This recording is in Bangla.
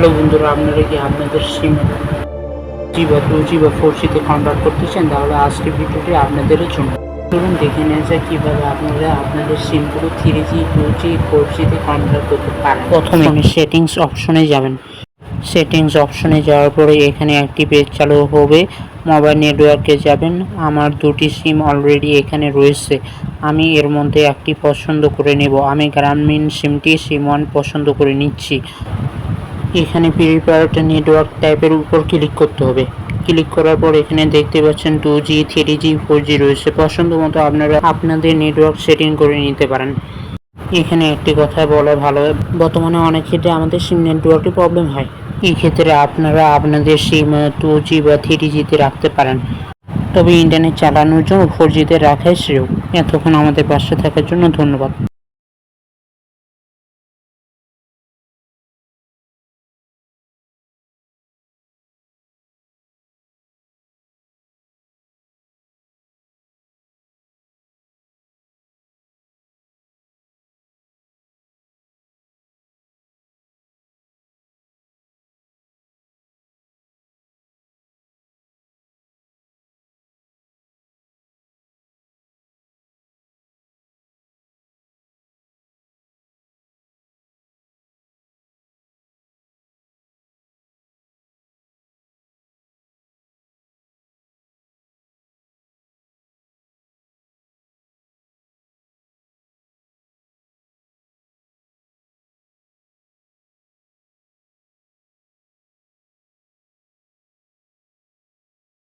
হ্যালো বন্ধুরা, আপনারা কি আপনাদের সিম 2G বা 4Gতে কনভার্ট করতে চান? তাহলে আজকের ভিডিওটি আপনাদের জন্য। চলুন দেখে নেওয়া যায় কীভাবে আপনারা আপনাদের সিমগুলো 3G 2G 4Gতে কনভার্ট করতে পারেন। প্রথমে সেটিংস অপশনে যাবেন। সেটিংস অপশনে যাওয়ার পরে এখানে একটি পেজ চালু হবে। মোবাইল নেটওয়ার্কে যাবেন। আমার দুটি সিম অলরেডি এখানে রয়েছে, আমি এর মধ্যে একটি পছন্দ করে নেব। আমি গ্রামীণ সিমটি সিম 1 পছন্দ করে নিচ্ছি। এখানে প্রিপেয়ার্ড নেটওয়ার্ক টাইপের উপর ক্লিক করতে হবে। ক্লিক করার পর এখানে দেখতে পাচ্ছেন 2G 3G 4G রয়েছে। পছন্দ মতো আপনারা আপনাদের নেটওয়ার্ক সেটিং করে নিতে পারেন। এখানে একটি কথা বলা ভালো, বর্তমানে অনেক ক্ষেত্রে আমাদের সিম নেটওয়ার্কে প্রবলেম হয়। এই ক্ষেত্রে আপনারা আপনাদের সিম 2G বা 3Gতে রাখতে পারেন, তবে ইন্টারনেট চালানোর জন্য 4Gতে রাখাই শ্রেয়। এতক্ষণ আমাদের পাশে থাকার জন্য ধন্যবাদ।